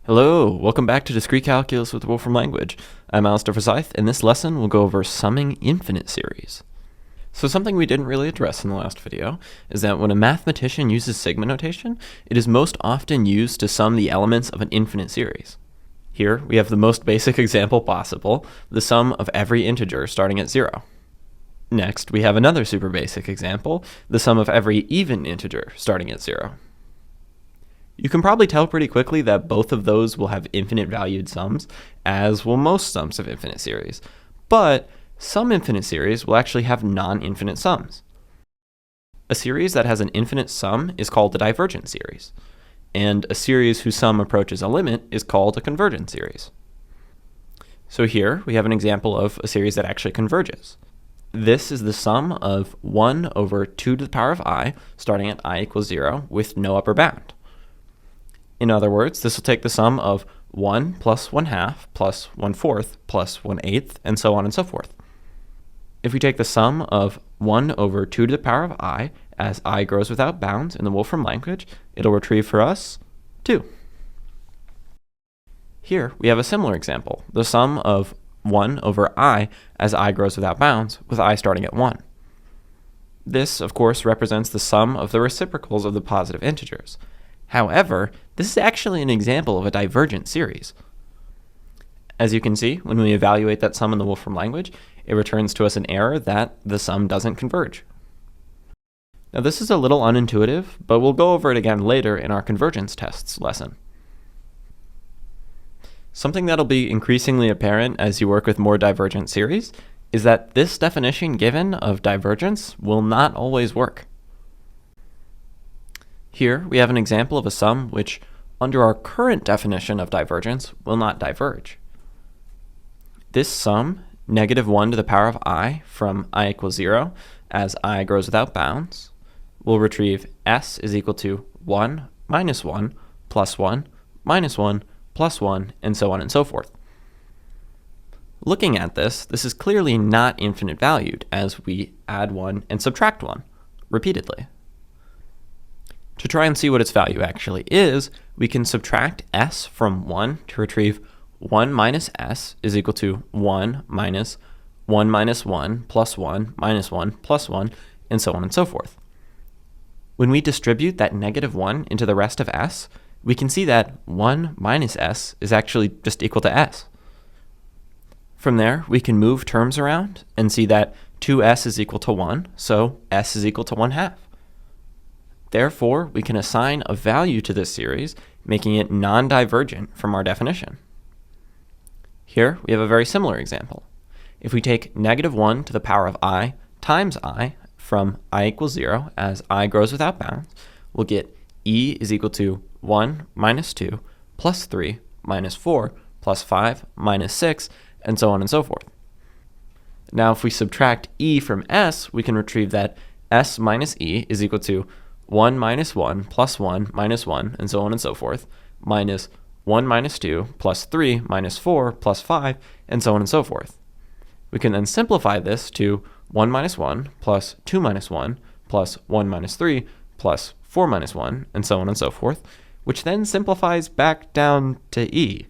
Hello, welcome back to Discrete Calculus with Wolfram Language. I'm Alistair Forsyth. In this lesson, we'll go over summing infinite series. So something we didn't really address in the last video is that when a mathematician uses sigma notation, it is most often used to sum the elements of an infinite series. Here, we have the most basic example possible, the sum of every integer starting at 0. Next, we have another super basic example, the sum of every even integer starting at 0. You can probably tell pretty quickly that both of those will have infinite valued sums, as will most sums of infinite series. But some infinite series will actually have non-infinite sums. A series that has an infinite sum is called a divergent series, and a series whose sum approaches a limit is called a convergent series. So here we have an example of a series that actually converges. This is the sum of 1 over 2 to the power of I, starting at I equals 0, with no upper bound. In other words, this will take the sum of 1 plus 1/2 plus 1/4 plus 1/8, and so on and so forth. If we take the sum of 1 over 2 to the power of I, as I grows without bounds in the Wolfram language, it'll retrieve for us 2. Here we have a similar example, the sum of 1 over I as I grows without bounds, with I starting at 1. This, of course, represents the sum of the reciprocals of the positive integers. However, this is actually an example of a divergent series. As you can see, when we evaluate that sum in the Wolfram language, it returns to us an error that the sum doesn't converge. Now this is a little unintuitive, but we'll go over it again later in our convergence tests lesson. Something that'll be increasingly apparent as you work with more divergent series is that this definition given of divergence will not always work. Here we have an example of a sum which, under our current definition of divergence, will not diverge. This sum, negative 1 to the power of I from I equals 0, as I grows without bounds, will retrieve s is equal to 1 minus 1 plus 1 minus 1 plus 1, and so on and so forth. Looking at this is clearly not infinite valued, as we add 1 and subtract 1 repeatedly. To try and see what its value actually is, we can subtract s from 1 to retrieve 1 minus s is equal to 1 minus 1 minus 1 plus 1 minus 1 plus 1, and so on and so forth. When we distribute that negative 1 into the rest of s, we can see that 1 minus s is actually just equal to s. From there, we can move terms around and see that 2s is equal to 1, so s is equal to 1/2. Therefore, we can assign a value to this series, making it non-divergent from our definition. Here, we have a very similar example. If we take negative 1 to the power of I times I from I equals 0, as I grows without bounds, we'll get e is equal to 1 minus 2 plus 3 minus 4 plus 5 minus 6, and so on and so forth. Now, if we subtract e from s, we can retrieve that s minus e is equal to 1 minus 1 plus 1 minus 1, and so on and so forth, minus 1 minus 2 plus 3 minus 4 plus 5, and so on and so forth. We can then simplify this to 1 minus 1 plus 2 minus 1 plus 1 minus 3 plus 4 minus 1, and so on and so forth, which then simplifies back down to e.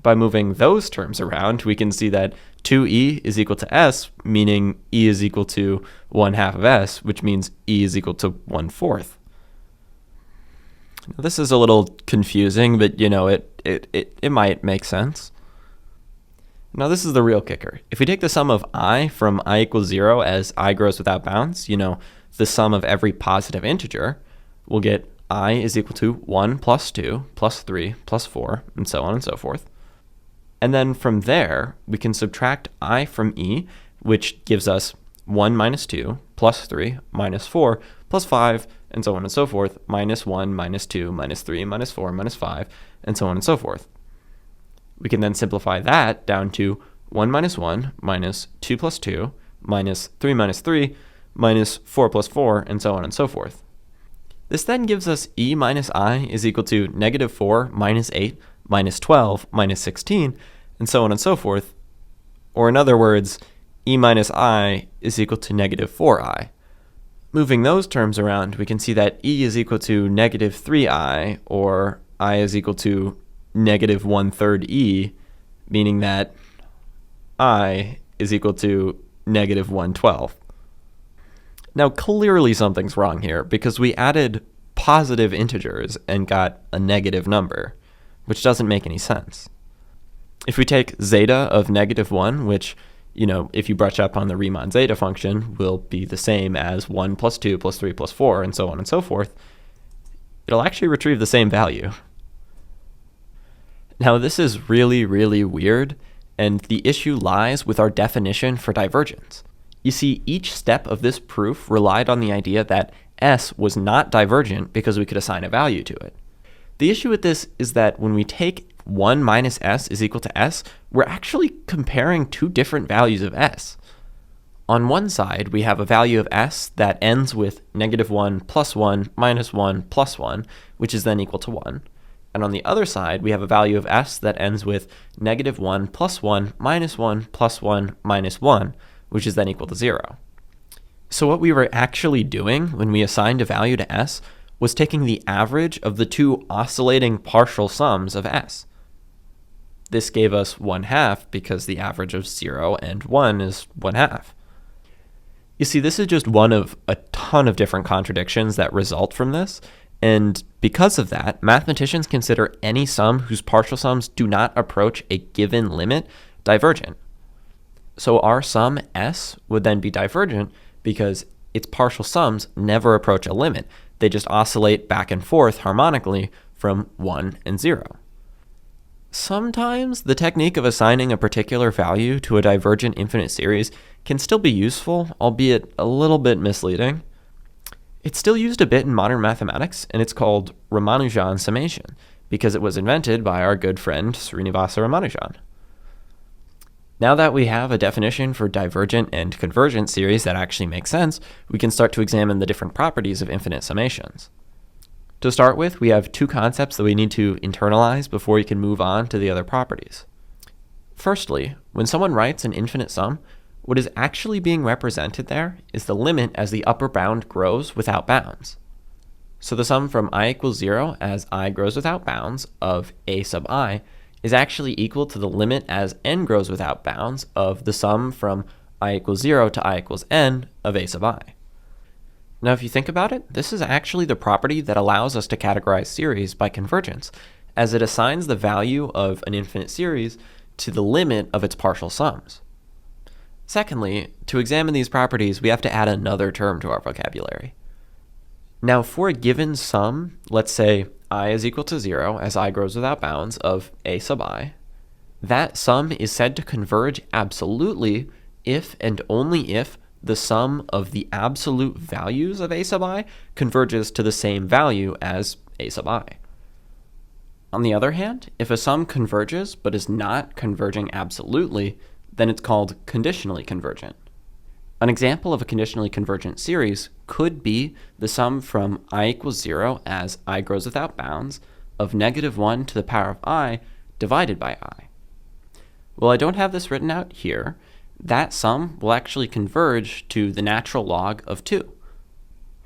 By moving those terms around, we can see that 2e is equal to s, meaning e is equal to 1/2 of s, which means e is equal to 1/4. Now, this is a little confusing, but it might make sense. Now this is the real kicker. If we take the sum of I from I equals 0 as I grows without bounds, the sum of every positive integer, we'll get I is equal to 1 plus 2 plus 3 plus 4, and so on and so forth. And then from there, we can subtract I from e, which gives us 1 minus 2 plus 3 minus 4 plus 5, and so on and so forth, minus 1 minus 2 minus 3 minus 4 minus 5, and so on and so forth. We can then simplify that down to 1 minus 1 minus 2 plus 2 minus 3 minus 3 minus 4 plus 4, and so on and so forth. This then gives us e minus I is equal to negative 4 minus 8 minus 12 minus 16, and so on and so forth. Or in other words, e minus I is equal to negative 4i. Moving those terms around, we can see that e is equal to negative 3i, or I is equal to negative 1/3 e, meaning that I is equal to negative 1/12. Now clearly something's wrong here because we added positive integers and got a negative number, which doesn't make any sense. If we take zeta of negative 1, which, if you brush up on the Riemann zeta function, will be the same as 1 plus 2 plus 3 plus 4, and so on and so forth, it'll actually retrieve the same value. Now this is really, really weird, and the issue lies with our definition for divergence. You see, each step of this proof relied on the idea that S was not divergent because we could assign a value to it. The issue with this is that when we take 1 minus S is equal to S, we're actually comparing two different values of S. On one side, we have a value of S that ends with negative 1 plus 1 minus 1 plus 1, which is then equal to 1. And on the other side, we have a value of S that ends with negative 1 plus 1 minus 1 plus 1 minus 1, which is then equal to 0. So what we were actually doing when we assigned a value to S was taking the average of the two oscillating partial sums of S. This gave us 1/2 because the average of 0 and 1 is 1/2. You see, this is just one of a ton of different contradictions that result from this, and because of that, mathematicians consider any sum whose partial sums do not approach a given limit divergent. So our sum S would then be divergent because its partial sums never approach a limit. They just oscillate back and forth harmonically from 1 and 0. Sometimes the technique of assigning a particular value to a divergent infinite series can still be useful, albeit a little bit misleading. It's still used a bit in modern mathematics, and it's called Ramanujan summation, because it was invented by our good friend Srinivasa Ramanujan. Now that we have a definition for divergent and convergent series that actually makes sense, we can start to examine the different properties of infinite summations. To start with, we have two concepts that we need to internalize before we can move on to the other properties. Firstly, when someone writes an infinite sum, what is actually being represented there is the limit as the upper bound grows without bounds. So the sum from I equals 0 as I grows without bounds of a sub I is actually equal to the limit as n grows without bounds of the sum from I equals 0 to I equals n of a sub I. Now if you think about it, this is actually the property that allows us to categorize series by convergence, as it assigns the value of an infinite series to the limit of its partial sums. Secondly, to examine these properties, we have to add another term to our vocabulary. Now for a given sum, let's say I is equal to 0 as I grows without bounds of a sub I, that sum is said to converge absolutely if and only if the sum of the absolute values of a sub I converges to the same value as a sub I. On the other hand, if a sum converges but is not converging absolutely, then it's called conditionally convergent. An example of a conditionally convergent series could be the sum from I equals 0 as I grows without bounds of negative 1 to the power of I divided by I. Well, I don't have this written out here. That sum will actually converge to the natural log of 2.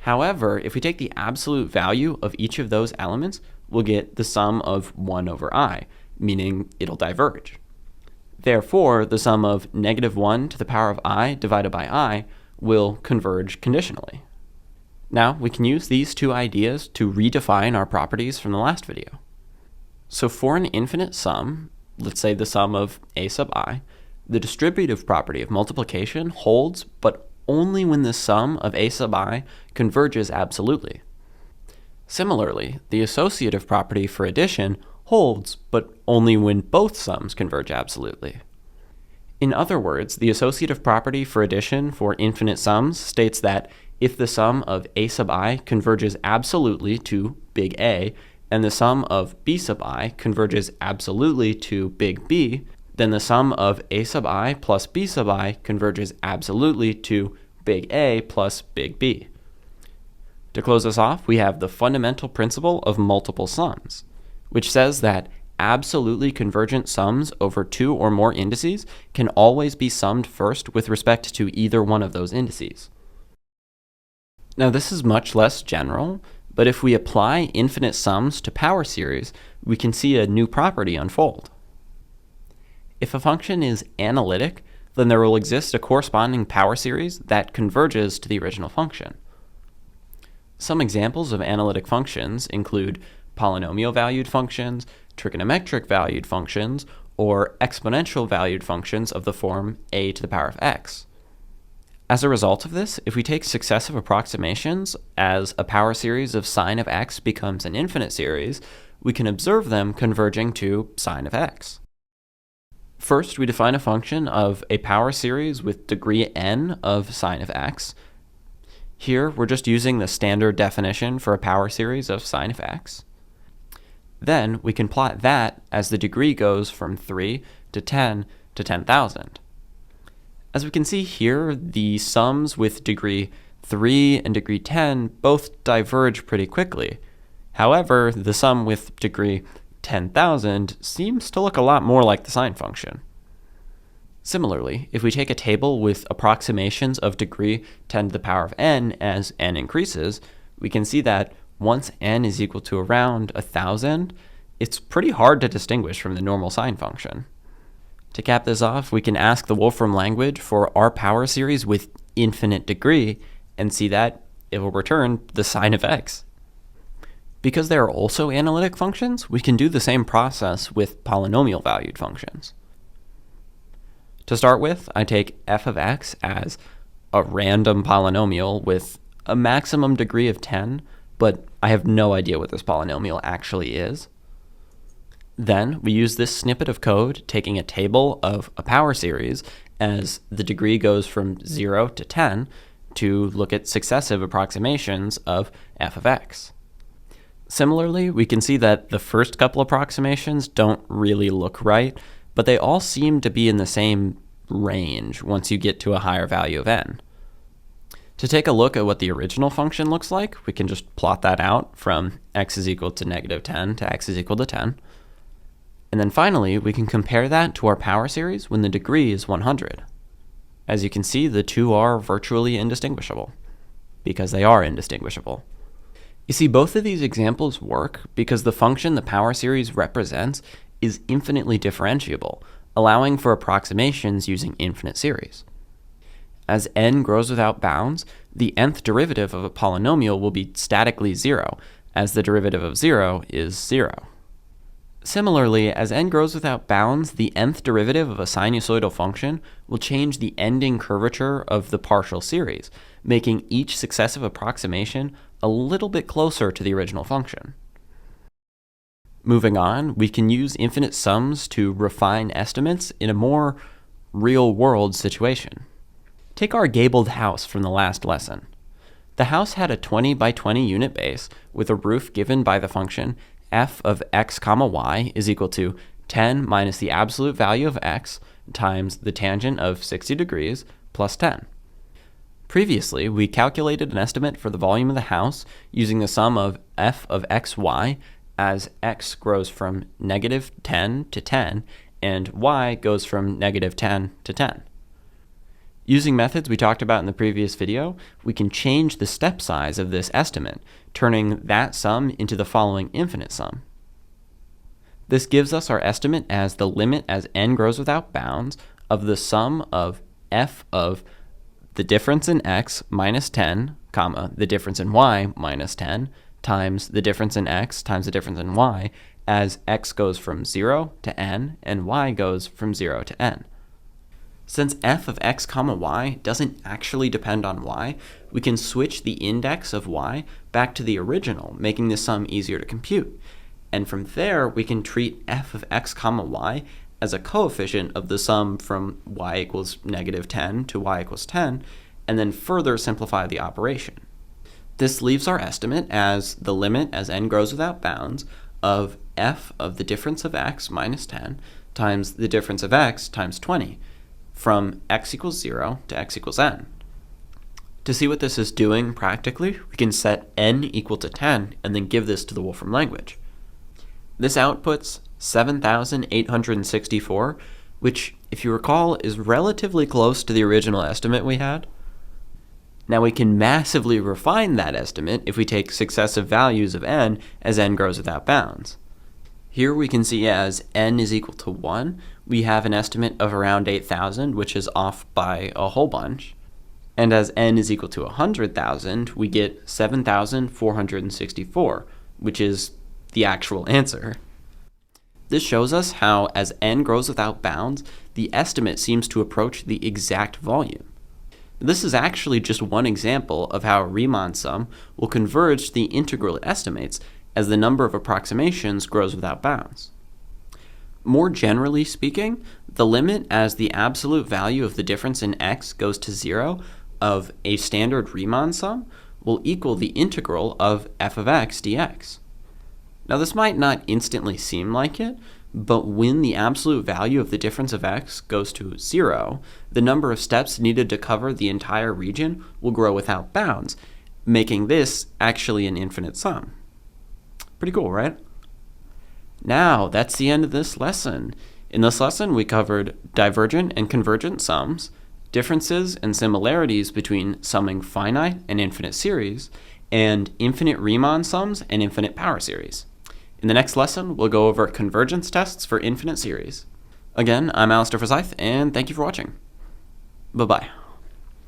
However, if we take the absolute value of each of those elements, we'll get the sum of 1 over I, meaning it'll diverge. Therefore, the sum of negative 1 to the power of I divided by I will converge conditionally. Now, we can use these two ideas to redefine our properties from the last video. So for an infinite sum, let's say the sum of a sub I, the distributive property of multiplication holds, but only when the sum of a sub I converges absolutely. Similarly, the associative property for addition holds, but only when both sums converge absolutely. In other words, the associative property for addition for infinite sums states that if the sum of a sub I converges absolutely to big A, and the sum of b sub I converges absolutely to big B, then the sum of a sub I plus b sub I converges absolutely to big A plus big B. To close us off, we have the fundamental principle of multiple sums, which says that absolutely convergent sums over two or more indices can always be summed first with respect to either one of those indices. Now this is much less general, But if we apply infinite sums to power series, we can see a new property unfold. If a function is analytic, then there will exist a corresponding power series that converges to the original function. Some examples of analytic functions include polynomial-valued functions, trigonometric-valued functions, or exponential-valued functions of the form a to the power of x. As a result of this, if we take successive approximations as a power series of sine of x becomes an infinite series, we can observe them converging to sine of x. First, we define a function of a power series with degree n of sine of x. Here, we're just using the standard definition for a power series of sine of x. Then, we can plot that as the degree goes from 3 to 10 to 10,000. As we can see here, the sums with degree 3 and degree 10 both diverge pretty quickly. However, the sum with degree 10,000 seems to look a lot more like the sine function. Similarly, if we take a table with approximations of degree 10 to the power of n as n increases, we can see that once n is equal to around 1,000, it's pretty hard to distinguish from the normal sine function. To cap this off, we can ask the Wolfram language for our power series with infinite degree and see that it will return the sine of x. Because they are also analytic functions, we can do the same process with polynomial-valued functions. To start with, I take f of x as a random polynomial with a maximum degree of 10, but I have no idea what this polynomial actually is. Then we use this snippet of code taking a table of a power series as the degree goes from 0 to 10 to look at successive approximations of f of x. Similarly, we can see that the first couple approximations don't really look right, but they all seem to be in the same range once you get to a higher value of n. To take a look at what the original function looks like, we can just plot that out from x is equal to negative 10 to x is equal to 10. And then finally, we can compare that to our power series when the degree is 100. As you can see, the two are virtually indistinguishable, because they are indistinguishable. You see, both of these examples work because the function the power series represents is infinitely differentiable, allowing for approximations using infinite series. As n grows without bounds, the nth derivative of a polynomial will be statically 0, as the derivative of 0 is 0. Similarly, as n grows without bounds, the nth derivative of a sinusoidal function will change the ending curvature of the partial series, making each successive approximation a little bit closer to the original function. Moving on, we can use infinite sums to refine estimates in a more real-world situation. Take our gabled house from the last lesson. The house had a 20 by 20 unit base with a roof given by the function f of x comma y is equal to 10 minus the absolute value of x times the tangent of 60 degrees plus 10. Previously, we calculated an estimate for the volume of the house using the sum of f of xy as x grows from negative 10 to 10 and y goes from negative 10 to 10. Using methods we talked about in the previous video, we can change the step size of this estimate, turning that sum into the following infinite sum. This gives us our estimate as the limit as n grows without bounds of the sum of f of the difference in x minus 10, comma, the difference in y minus 10, times the difference in x times the difference in y, as x goes from 0 to n and y goes from 0 to n. Since f of x comma y doesn't actually depend on y, we can switch the index of y back to the original, making the sum easier to compute. And from there, we can treat f of x comma y as a coefficient of the sum from y equals negative 10 to y equals 10, and then further simplify the operation. This leaves our estimate as the limit as n grows without bounds of f of the difference of x minus 10 times the difference of x times 20, from x equals 0 to x equals n. To see what this is doing practically, we can set n equal to 10 and then give this to the Wolfram language. This outputs 7,864, which, if you recall, is relatively close to the original estimate we had. Now we can massively refine that estimate if we take successive values of n as n grows without bounds. Here we can see as n is equal to 1, we have an estimate of around 8,000, which is off by a whole bunch. And as n is equal to 100,000, we get 7,464, which is the actual answer. This shows us how, as n grows without bounds, the estimate seems to approach the exact volume. This is actually just one example of how a Riemann sum will converge to the integral it estimates as the number of approximations grows without bounds. More generally speaking, the limit as the absolute value of the difference in x goes to 0 of a standard Riemann sum will equal the integral of f of x dx. Now this might not instantly seem like it, but when the absolute value of the difference of x goes to 0, the number of steps needed to cover the entire region will grow without bounds, making this actually an infinite sum. Pretty cool, right? Now, that's the end of this lesson. In this lesson, we covered divergent and convergent sums, differences and similarities between summing finite and infinite series, and infinite Riemann sums and infinite power series. In the next lesson, we'll go over convergence tests for infinite series. Again, I'm Alistair Forsyth, and thank you for watching. Bye-bye.